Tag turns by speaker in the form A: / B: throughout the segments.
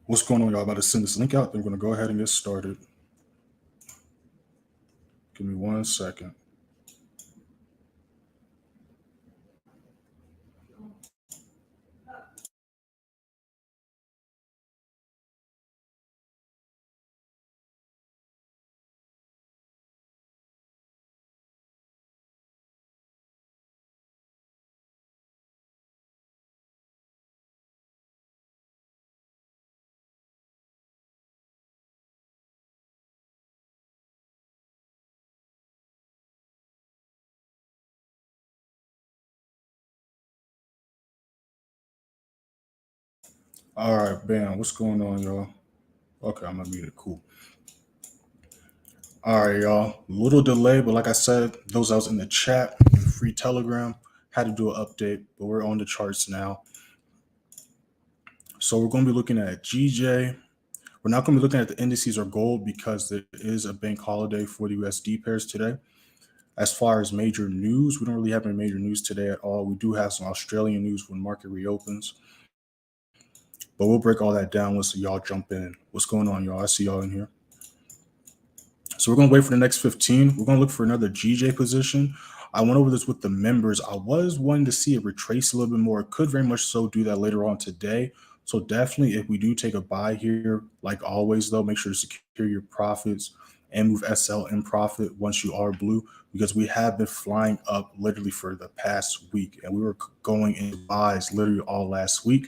A: What's going on, y'all? About to send this link out. Then we're going to go ahead and get started. Give me 1 second. All right, bam. What's going on, y'all? Okay, I'm going to mute it. Cool. All right, y'all. Little delay, but like I said, those that was in the chat, in the free Telegram, had to do an update, but we're on the charts now. So we're going to be looking at GJ. We're not going to be looking at the indices or gold because there is a bank holiday for the USD pairs today. As far as major news, we don't really have any major news today at all. We do have some Australian news when market reopens. But we'll break all that down once y'all jump in. What's going on, y'all? I see y'all in here. So we're going to wait for the next 15. We're going to look for another GJ position. I went over this with the members. I was wanting to see it retrace a little bit more. It could very much so do that later on today. So definitely, if we do take a buy here, like always, though, make sure to secure your profits and move SL in profit once you are blue, because we have been flying up literally for the past week. And we were going into buys literally all last week.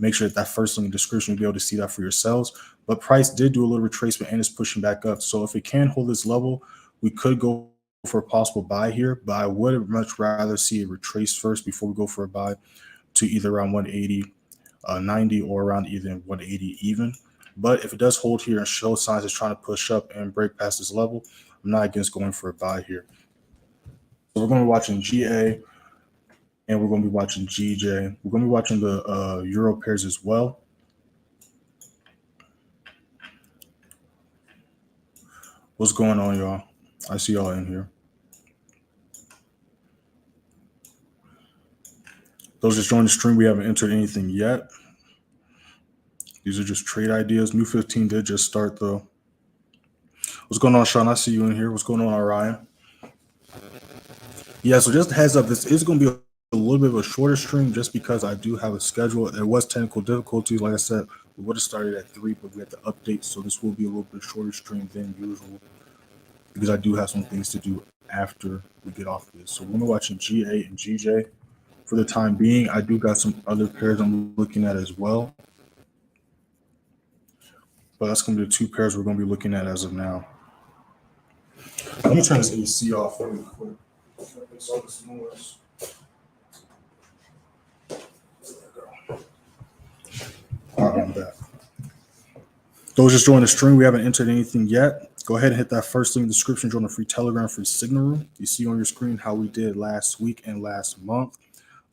A: Make sure that first link in the description, you'll be able to see that for yourselves. But price did do a little retracement and is pushing back up. So if it can hold this level, we could go for a possible buy here. But I would much rather see it retrace first before we go for a buy to either around 180, 90, or around either 180 even. But if it does hold here and show signs it's trying to push up and break past this level, I'm not against going for a buy here. So we're going to be watching GA. And we're going to be watching GJ. We're going to be watching the Euro pairs as well. What's going on, y'all? I see y'all in here. Those just joined the stream, we haven't entered anything yet. These are just trade ideas. New 15 did just start, though. What's going on, Shawn? I see you in here. What's going on, Orion? Yeah, so just a heads up, this is going to be a little bit of a shorter stream just because I do have a schedule. There was technical difficulties. Like I said, we would have started at 3, but we had to update. So this will be a little bit shorter stream than usual because I do have some things to do after we get off of this. So we're going to be watching GA and GJ for the time being. I do got some other pairs I'm looking at as well. But that's going to be the 2 pairs we're going to be looking at as of now. Let me turn this AC off really quick. Makes all this noise. All right, I'm back. Those just joined the stream, we haven't entered anything yet. Go ahead and hit that first link in the description. Join the free Telegram, free signal room. You see on your screen how we did last week and last month.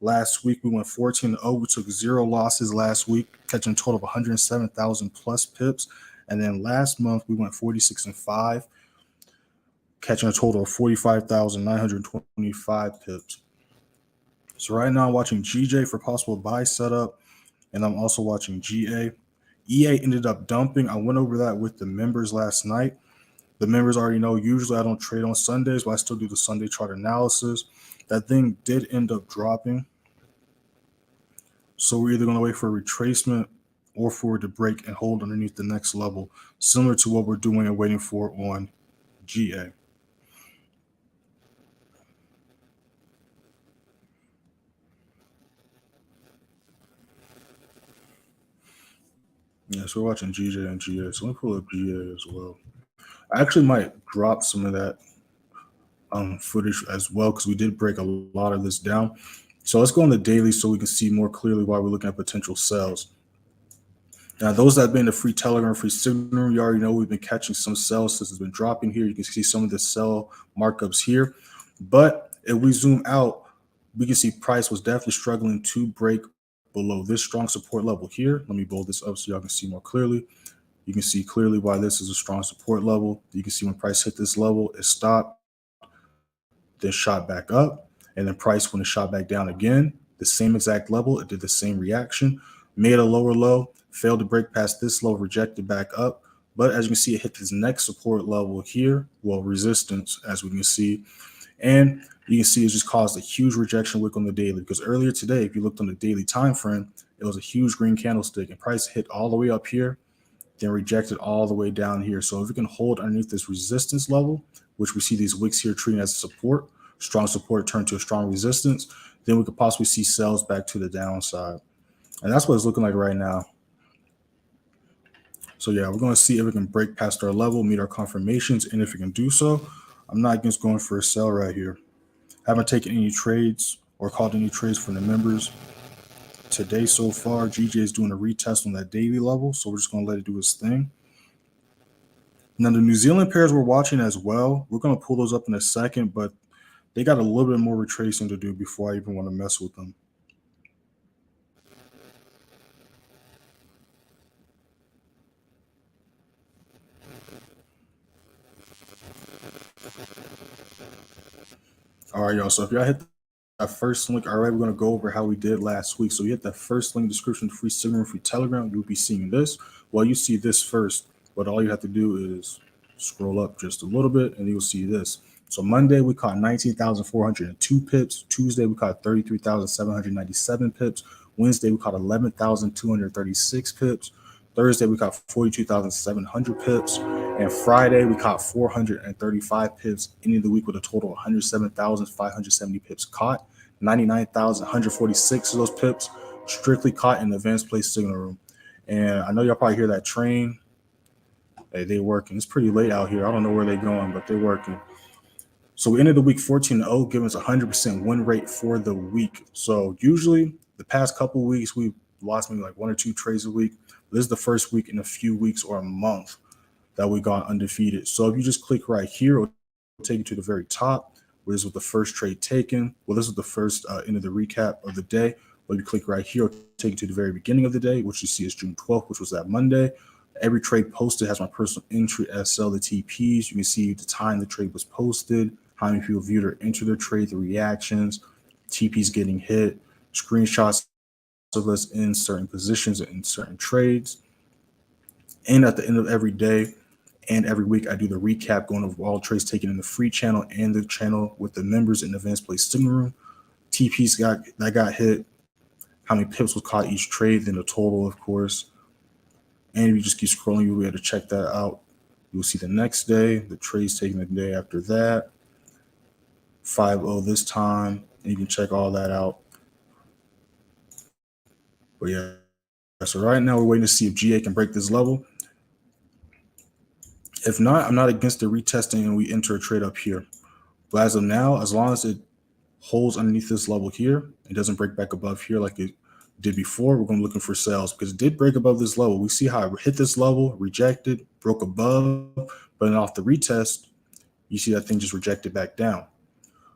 A: Last week, we went 14-0. We took 0 losses last week, catching a total of 107,000 plus pips. And then last month, we went 46-5, catching a total of 45,925 pips. So right now, I'm watching GJ for possible buy setup, and I'm also watching GA. EA ended up dumping. I went over that with the members last night. The members already know usually I don't trade on Sundays, but I still do the Sunday chart analysis. That thing did end up dropping. So we're either going to wait for a retracement or for it to break and hold underneath the next level, similar to what we're doing and waiting for on GA. Yeah, so we're watching GJ and GA. So let me pull up GA as well. I actually might drop some of that footage as well because we did break a lot of this down. So let's go on the daily so we can see more clearly why we're looking at potential sells. Now, those that have been in the free Telegram, free signal, you already know we've been catching some sells since it's been dropping here. You can see some of the sell markups here. But if we zoom out, we can see price was definitely struggling to break below this strong support level here. Let me bold this up so y'all can see more clearly. You can see clearly why this is a strong support level. You can see when price hit this level, it stopped, then shot back up, and then price when it shot back down again, the same exact level, it did the same reaction. made a lower low, failed to break past this low, rejected back up. But as you can see, it hit this next support level here, well, resistance, as we can see. And you can see it just caused a huge rejection wick on the daily, because earlier today, if you looked on the daily time frame, it was a huge green candlestick, and price hit all the way up here, then rejected all the way down here. So if we can hold underneath this resistance level, which we see these wicks here treating as support, strong support turn to a strong resistance, then we could possibly see sells back to the downside. And that's what it's looking like right now. So yeah, we're going to see if we can break past our level, meet our confirmations, and if we can do so, I'm not against going for a sell right here. Haven't taken any trades or called any trades from the members today so far. GJ is doing a retest on that daily level, so we're just going to let it do its thing. Now, the New Zealand pairs we're watching as well, we're going to pull those up in a second, but they got a little bit more retracing to do before I even want to mess with them. All right, y'all. So if y'all hit that first link, all right, we're going to go over how we did last week. So you hit that first link description, free Signal, free Telegram. You'll be seeing this. Well, you see this first, but all you have to do is scroll up just a little bit and you'll see this. So Monday, we caught 19,402 pips. Tuesday, we caught 33,797 pips. Wednesday, we caught 11,236 pips. Thursday, we caught 42,700 pips. And Friday, we caught 435 pips, ending the week with a total of 107,570 pips caught. 99,146 of those pips strictly caught in the advanced play signal room. And I know y'all probably hear that train. Hey, they working. It's pretty late out here. I don't know where they're going, but they're working. So we ended the week 14-0, giving us a 100% win rate for the week. So usually the past couple of weeks, we've lost maybe like 1 or 2 trades a week. This is the first week in a few weeks or a month that we got undefeated. So if you just click right here, it'll take you to the very top, where this was the first trade taken. Well, this is the first end of the recap of the day. But if you click right here, it'll take you to the very beginning of the day, which you see is June 12th, which was that Monday. Every trade posted has my personal entry as sell the TPs. You can see the time the trade was posted, how many people viewed or entered their trade, the reactions, TPs getting hit, screenshots of us in certain positions and in certain trades. And at the end of every day and every week, I do the recap going over all trades taken in the free channel and the channel with the members in the advanced play signal room. TPs got hit, how many pips was caught each trade, then the total, of course. And if you just keep scrolling, you'll be able to check that out. You'll see the next day, the trades taken the day after that, 5-0 this time, and you can check all that out. But yeah, so right now we're waiting to see if GA can break this level. If not, I'm not against the retesting and we enter a trade up here. But as of now, as long as it holds underneath this level here, it doesn't break back above here like it did before, we're going to be looking for sales, because it did break above this level. We see how it hit this level, rejected, broke above, but then off the retest, you see that thing just rejected back down.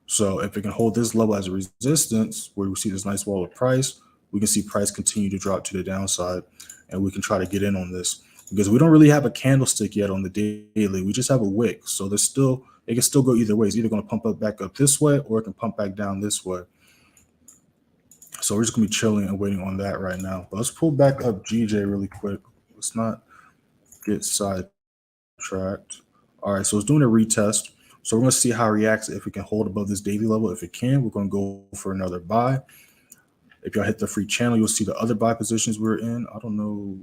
A: So if it can hold this level as a resistance, where we see this nice wall of price, we can see price continue to drop to the downside, and we can try to get in on this, because we don't really have a candlestick yet on the daily. We just have a wick. So there's still, it can still go either way. It's either going to pump up back up this way, or it can pump back down this way. So we're just going to be chilling and waiting on that right now. But let's pull back up GJ really quick. Let's not get sidetracked. All right, so it's doing a retest. So we're going to see how it reacts if we can hold above this daily level. If it can, we're going to go for another buy. If y'all hit the free channel, you'll see the other buy positions we're in. I don't know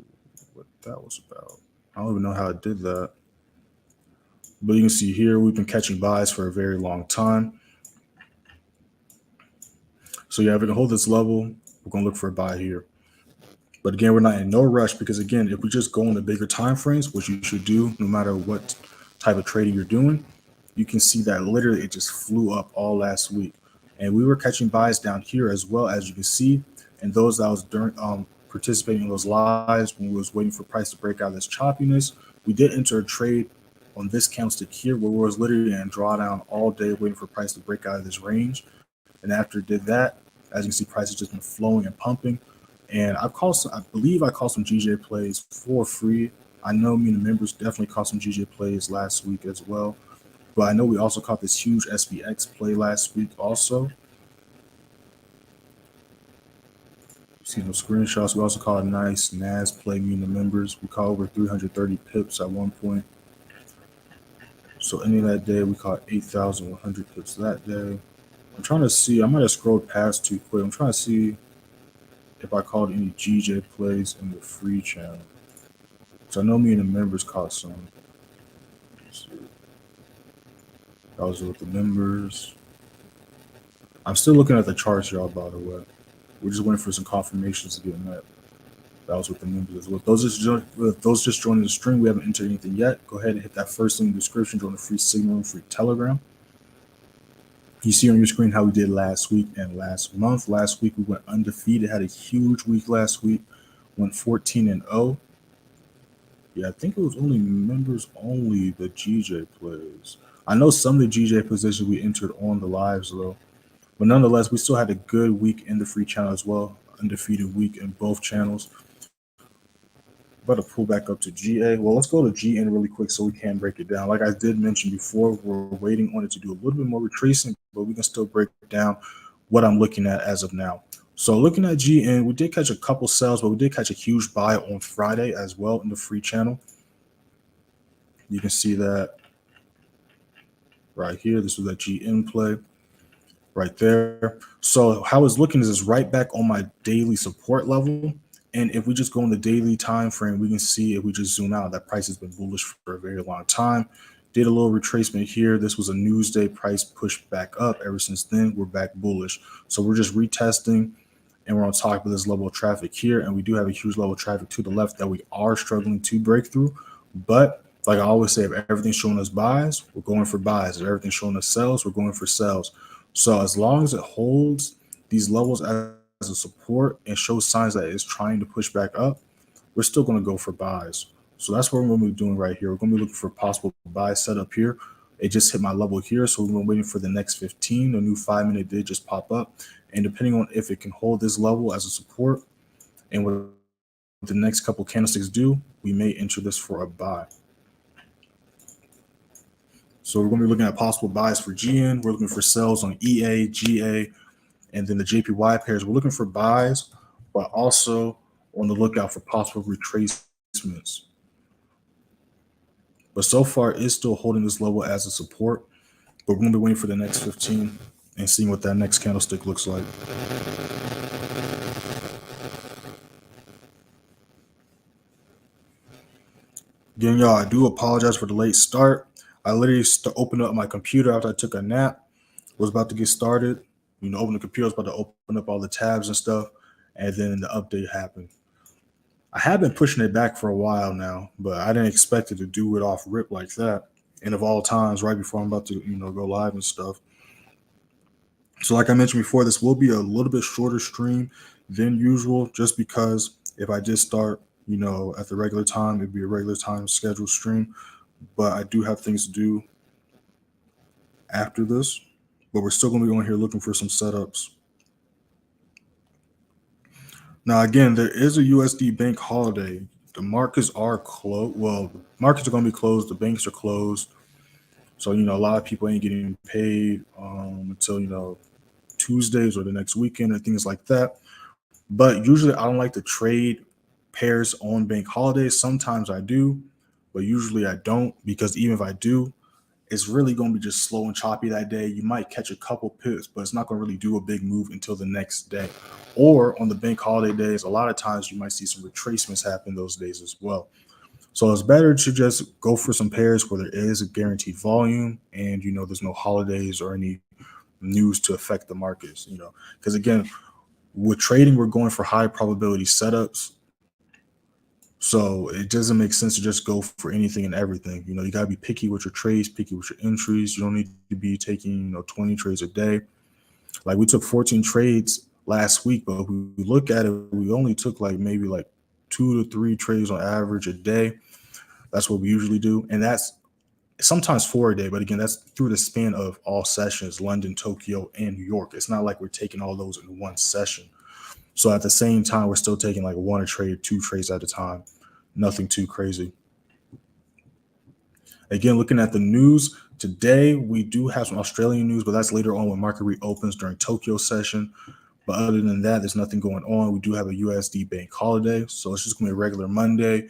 A: what that was about. I don't even know how it did that. But you can see here, we've been catching buys for a very long time. So yeah, if we can hold this level, we're going to look for a buy here. But again, we're not in no rush, because again, if we just go on the bigger time frames, which you should do no matter what type of trading you're doing, you can see that literally it just flew up all last week. And we were catching buys down here as well, as you can see. And those that was participating in those lives when we was waiting for price to break out of this choppiness, we did enter a trade on this candlestick here, where we was literally in drawdown all day waiting for price to break out of this range. And after it did that, as you can see, price has just been flowing and pumping. And I believe I caught some GJ plays for free. I know me and the members definitely caught some GJ plays last week as well. But I know we also caught this huge SPX play last week also. See some screenshots. We also caught a nice NAS play, me and the members. We caught over 330 pips at one point. So any of that day, we caught 8,100 pips that day. I'm trying to see. I might have scrolled past too quick. I'm trying to see if I called any GJ plays in the free channel. So I know me and the members caught some. That was with the members. I'm still looking at the charts, y'all, by the way. We're just waiting for some confirmations to get met. That was with the members as well. Those just joining the stream, we haven't entered anything yet. Go ahead and hit that first link in the description. Join the free Signal and free Telegram. You see on your screen how we did last week and last month. Last week we went undefeated, had a huge week last week, went 14-0. Yeah, I think it was only members only, the GJ plays. I know some of the GJ positions we entered on the lives though. But nonetheless, we still had a good week in the free channel as well. Undefeated week in both channels. About to pull back up to GA. Well, let's go to GN really quick so we can break it down. Like I did mention before, we're waiting on it to do a little bit more retracing, but we can still break down what I'm looking at as of now. So looking at GN, we did catch a couple sells, but we did catch a huge buy on Friday as well in the free channel. You can see that right here. This was that GN play right there. So how it's looking is it's right back on my daily support level. And if we just go on the daily time frame, we can see if we just zoom out, that price has been bullish for a very long time. Did a little retracement here. This was a Newsday price pushed back up. Ever since then, we're back bullish. So we're just retesting, and we're on top of this level of traffic here. And we do have a huge level of traffic to the left that we are struggling to break through. But like I always say, if everything's showing us buys, we're going for buys. If everything's showing us sells, we're going for sells. So as long as it holds these levels as a support and shows signs that it's trying to push back up, we're still going to go for buys. So that's what we're going to be doing right here. We're going to be looking for possible buy setup here. It just hit my level here, so we're waiting for the next 15. A new 5-minute did just pop up, and depending on if it can hold this level as a support and what the next couple candlesticks do, we may enter this for a buy. So we're going to be looking at possible buys for GN. We're looking for sells on EA, GA, and then the JPY pairs. We're looking for buys, but also on the lookout for possible retracements. But so far, it's still holding this level as a support. But we're going to be waiting for the next 15 and seeing what that next candlestick looks like. Again, y'all, I do apologize for the late start. I literally opened up my computer after I took a nap. Was about to get started. Open the computer, I was about to open up all the tabs and stuff, and then the update happened. I have been pushing it back for a while now, but I didn't expect it to do it off rip like that. And of all times, right before I'm about to, go live and stuff. So like I mentioned before, this will be a little bit shorter stream than usual, just because if I did start, at the regular time, it'd be a regular time scheduled stream. But I do have things to do after this. But we're still going to be on here looking for some setups. Now, again, there is a USD bank holiday. The markets are closed. Well, markets are going to be closed. The banks are closed. So, a lot of people ain't getting paid until, Tuesdays or the next weekend or things like that. But usually I don't like to trade pairs on bank holidays. Sometimes I do, but usually I don't, because even if I do, it's really going to be just slow and choppy that day. You might catch a couple pips, but it's not going to really do a big move until the next day. Or on the bank holiday days, a lot of times you might see some retracements happen those days as well. So it's better to just go for some pairs where there is a guaranteed volume and, there's no holidays or any news to affect the markets, because again, with trading, we're going for high probability setups. So it doesn't make sense to just go for anything and everything. You got to be picky with your trades, picky with your entries. You don't need to be taking 20 trades a day. Like we took 14 trades last week, but if we look at it, we only took maybe 2 to 3 trades on average a day. That's what we usually do, and that's sometimes 4 a day. But again, that's through the span of all sessions: London, Tokyo, and New York. It's not like we're taking all those in one session. So at the same time, we're still taking 1 trade, 2 trades at a time. Nothing too crazy. Again, looking at the news today, we do have some Australian news, but that's later on when market reopens during Tokyo session. But other than that, there's nothing going on. We do have a USD bank holiday, so it's just going to be a regular Monday.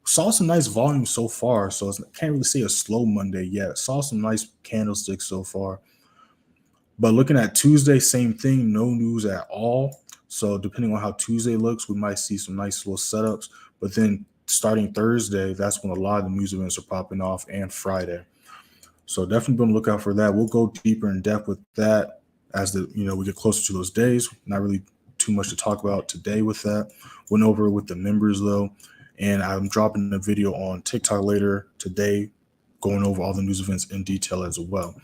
A: Saw some nice volume so far, so I can't really say a slow Monday yet. Saw some nice candlesticks so far. But looking at Tuesday, same thing, no news at all. So depending on how Tuesday looks, we might see some nice little setups. But then starting Thursday, that's when a lot of the news events are popping off, and Friday. So definitely be on the lookout for that. We'll go deeper in depth with that as we get closer to those days. Not really too much to talk about today with that. Went over with the members though, and I'm dropping a video on TikTok later today, going over all the news events in detail as well.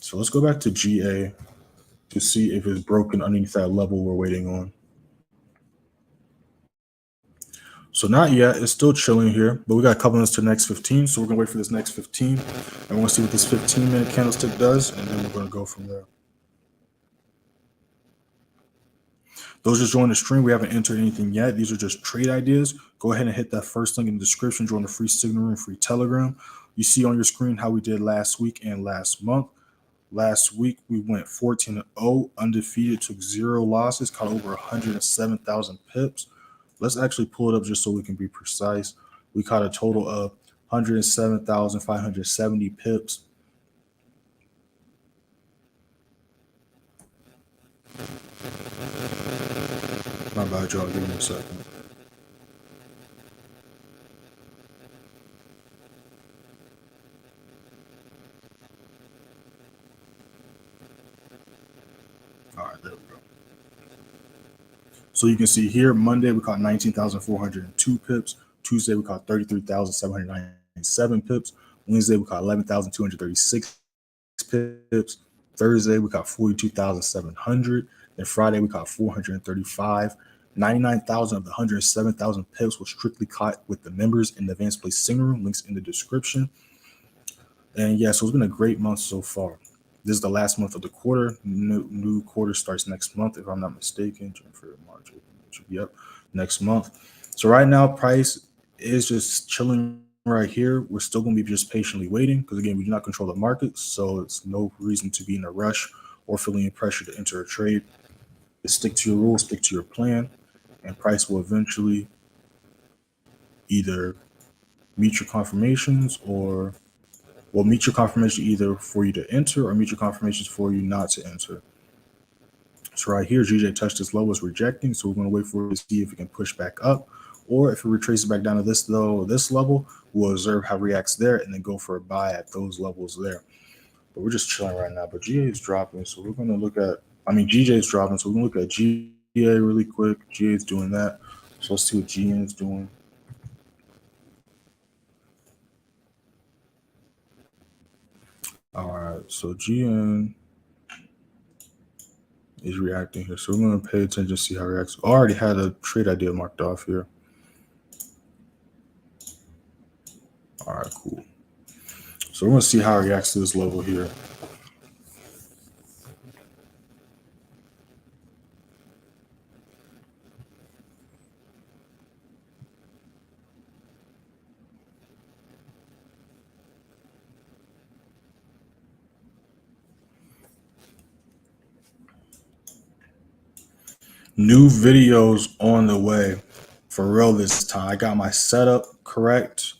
A: So let's go back to GA to see if it's broken underneath that level we're waiting on. So not yet, it's still chilling here, but we got a couple minutes to the next 15. So we're gonna wait for this next 15. I want to see what this 15-minute candlestick does, and then we're gonna go from there. Those just joined the stream, we haven't entered anything yet. These are just trade ideas. Go ahead and hit that first link in the description, join the free signal room, free Telegram. You see on your screen how we did last week and last month. Last week, we went 14-0, undefeated, took 0 losses, caught over 107,000 pips. Let's actually pull it up just so we can be precise. We caught a total of 107,570 pips. My bad, y'all. Give me a second. All right, there we go. So you can see here, Monday we caught 19,402 pips. Tuesday we caught 33,797 pips. Wednesday we caught 11,236 pips. Thursday we caught 42,700. Then Friday we caught 435. 99,000 of the 107,000 pips was strictly caught with the members in the advanced play signal room. Links in the description. And yeah, so it's been a great month so far. This is the last month of the quarter. New quarter starts next month, if I'm not mistaken. March, yep, next month. So right now, price is just chilling right here. We're still going to be just patiently waiting because, again, we do not control the market. So it's no reason to be in a rush or feeling any pressure to enter a trade. Just stick to your rules, stick to your plan, and price will eventually either meet your confirmations or will meet your confirmation either for you to enter or meet your confirmations for you not to enter. So right here, GJ touched this low, was rejecting. So we're going to wait for it to see if it can push back up, or if it retraces back down to this level, we'll observe how it reacts there and then go for a buy at those levels there. But we're just chilling right now. But GA is dropping, so we're going to look at, GJ is dropping, so we're going to look at GA really quick. GA is doing that. So let's see what GN is doing. All right, so GN is reacting here. So we're going to pay attention to see how it reacts. I already had a trade idea marked off here. All right, cool. So we're going to see how it reacts to this level here. New videos on the way for real this time. I got my setup correct.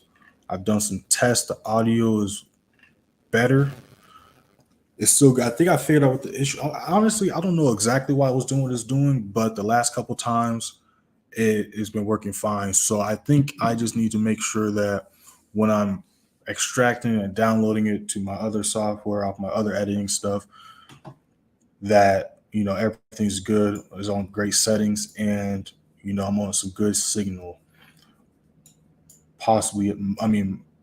A: I've done some tests. The audio is better. It's still good. I think I figured out what the issue. Honestly, I don't know exactly why it was doing what it's doing, but the last couple times it has been working fine. So I think I just need to make sure that when I'm extracting and downloading it to my other software, off my other editing stuff, that everything's good, is on great settings, and I'm on some good signal. Possibly,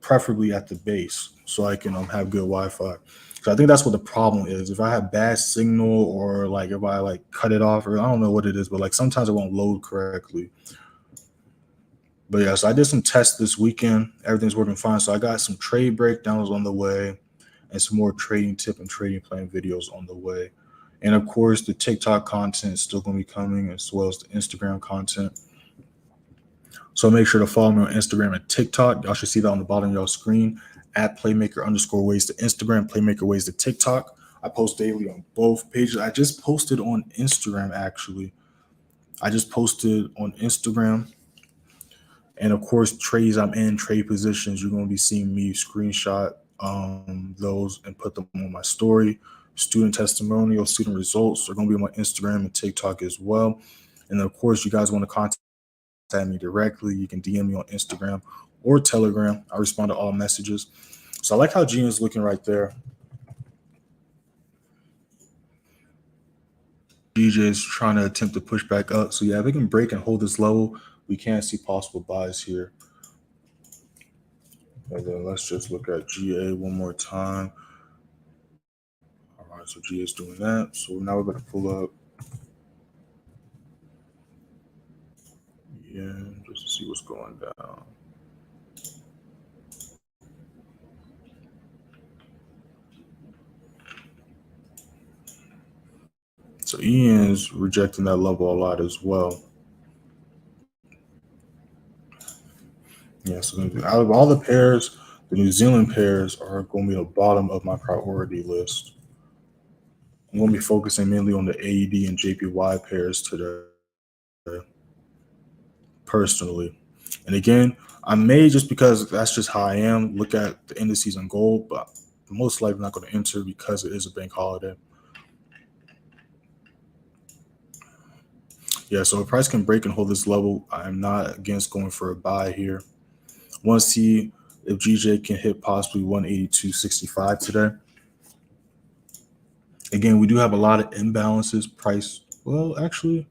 A: preferably at the base, so I can have good Wi-Fi. So I think that's what the problem is. If I have bad signal, or if I cut it off, or I don't know what it is, but sometimes it won't load correctly. But yeah, so I did some tests this weekend. Everything's working fine. So I got some trade breakdowns on the way, and some more trading tip and trading plan videos on the way. And of course, the TikTok content is still going to be coming, as well as the Instagram content. So make sure to follow me on Instagram and TikTok. Y'all should see that on the bottom of your screen, at Playmaker_ways to Instagram, Playmaker ways to TikTok. I post daily on both pages. I just posted on Instagram, actually. I just posted on Instagram. And of course, trades I'm in, trade positions, you're going to be seeing me screenshot those and put them on my story. Student testimonial, student results are going to be on my Instagram and TikTok as well. And of course, you guys want to contact me directly, you can DM me on Instagram or Telegram. I respond to all messages. So I like how Gene is looking right there. DJ is trying to attempt to push back up. So yeah, if we can break and hold this level, we can see possible buys here. And then let's just look at GA one more time. All right, so GA is doing that. So now we're going to pull up. Yeah, just to see what's going down. So Ian's rejecting that level a lot as well. Yeah, so out of all the pairs, the New Zealand pairs are going to be the bottom of my priority list. I'm going to be focusing mainly on the AED and JPY pairs today, personally. And again, I may, just because that's just how I am, look at the indices on gold, but I'm most likely not going to enter because it is a bank holiday. Yeah, so if price can break and hold this level, I'm not against going for a buy here. I want to see if GJ can hit possibly 182.65 today. Again, we do have a lot of imbalances. Price, well, actually,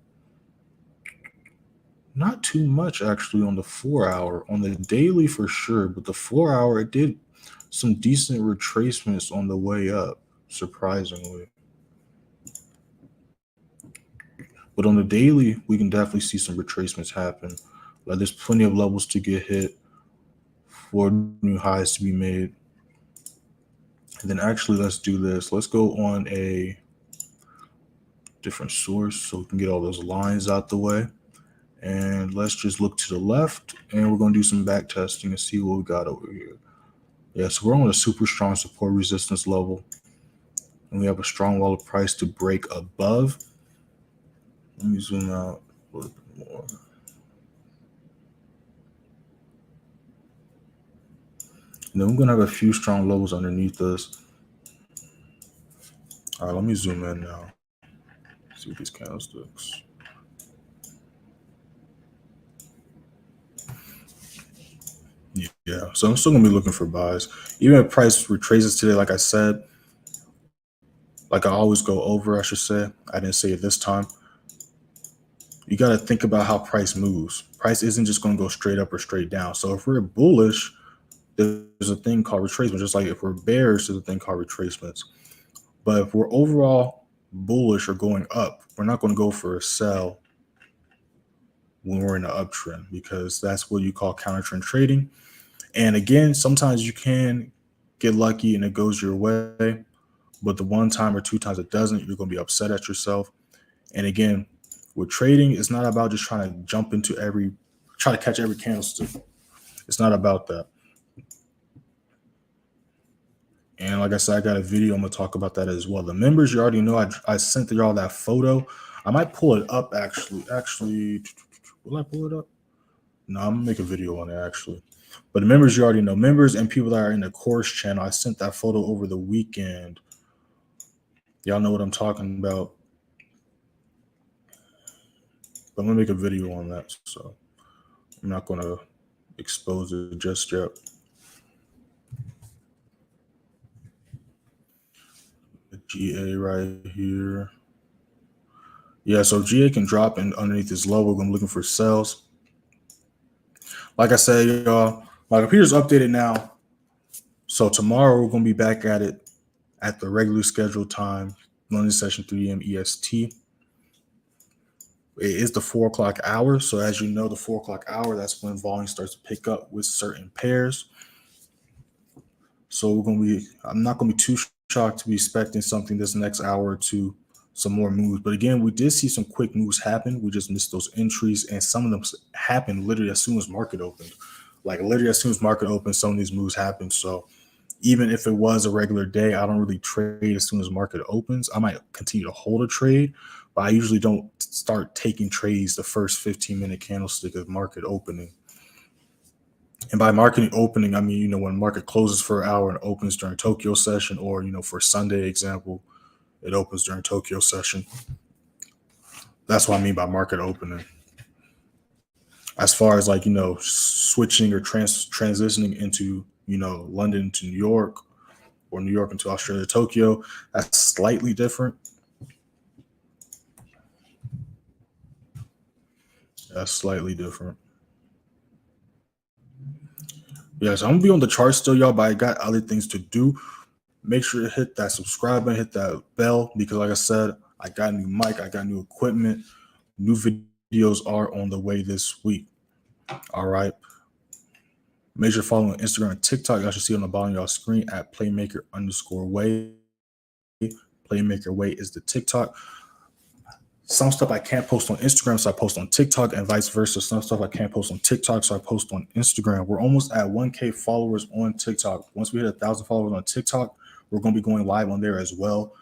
A: not too much actually on the 4 hour. On the daily for sure, but the 4 hour, it did some decent retracements on the way up, surprisingly. But on the daily, we can definitely see some retracements happen. Like there's plenty of levels to get hit for new highs to be made. And then actually, let's do this. Let's go on a different source so we can get all those lines out the way. And let's just look to the left, and we're going to do some back testing and see what we got over here. Yeah, so we're on a super strong support resistance level, and we have a strong wall of price to break above. Let me zoom out a little bit more. And then we're going to have a few strong levels underneath us. All right, let me zoom in now. See these candlesticks. Yeah, so I'm still going to be looking for buys. Even if price retraces today, like I said, like I always go over, I should say. I didn't say it this time. You got to think about how price moves. Price isn't just going to go straight up or straight down. So if we're bullish, there's a thing called retracement. Just like if we're bearish, there's a thing called retracements. But if we're overall bullish or going up, we're not going to go for a sell when we're in an uptrend, because that's what you call counter trend trading. And again, sometimes you can get lucky and it goes your way, but the one time or two times it doesn't, you're going to be upset at yourself. And again, with trading, it's not about just trying to jump into try to catch every candlestick. It's not about that. And like I said, I got a video. I'm going to talk about that as well. The members, you already know, I sent y'all that photo. I might pull it up, actually. Will I pull it up? No, I'm going to make a video on it, actually. But the members, you already know. Members and people that are in the course channel, I sent that photo over the weekend. Y'all know what I'm talking about. But I'm going to make a video on that, so I'm not going to expose it just yet. The GA right here. Yeah, so GA can drop in underneath this level. I'm looking for sells. Like I said, y'all, my computer's updated now. So tomorrow we're going to be back at it at the regular scheduled time, London session 3 a.m. EST. It is the 4 o'clock hour. So as you know, the 4 o'clock hour, that's when volume starts to pick up with certain pairs. So I'm not going to be too shocked to be expecting something this next hour or two, some more moves. But again, we did see some quick moves happen. We just missed those entries, and some of them happened literally as soon as market opened. Like literally as soon as market opened, some of these moves happened. So even if it was a regular day, I don't really trade as soon as market opens. I might continue to hold a trade, but I usually don't start taking trades the first 15-minute candlestick of market opening. And by market opening, I mean, when market closes for an hour and opens during Tokyo session, or, for Sunday example, it opens during Tokyo session. That's what I mean by market opening. As far as switching or transitioning into, London to New York, or New York into Australia, Tokyo, that's slightly different. That's slightly different. Yeah, so I'm gonna be on the chart still, y'all, but I got other things to do. Make sure to hit that subscribe button, hit that bell, because like I said, I got a new mic, I got new equipment. New videos are on the way this week. All right. Make sure to follow on Instagram and TikTok. I should see on the bottom of y'all screen at playmaker_way. Playmaker way is the TikTok. Some stuff I can't post on Instagram, so I post on TikTok, and vice versa. Some stuff I can't post on TikTok, so I post on Instagram. We're almost at 1K followers on TikTok. Once we hit 1,000 followers on TikTok, we're going to be going live on there as well.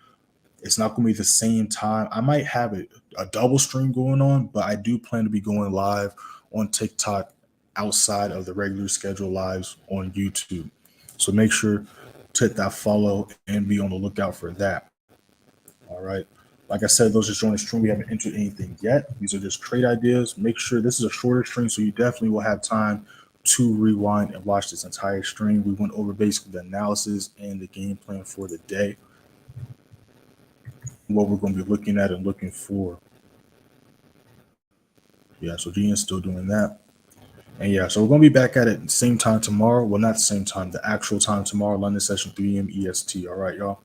A: It's not going to be the same time. I might have a double stream going on, but I do plan to be going live on TikTok outside of the regular scheduled lives on YouTube. So make sure to hit that follow and be on the lookout for that. All right. Like I said, those just joined the stream. We haven't entered anything yet. These are just trade ideas. Make sure this is a shorter stream, so you definitely will have time to rewind and watch this entire stream. We went over basically the analysis and the game plan for the day, what we're going to be looking at and looking for. Yeah, so GN's still doing that. And yeah, so we're going to be back at it at the same time tomorrow. Well, not the same time, the actual time tomorrow, London session, 3 a.m. EST. All right, y'all.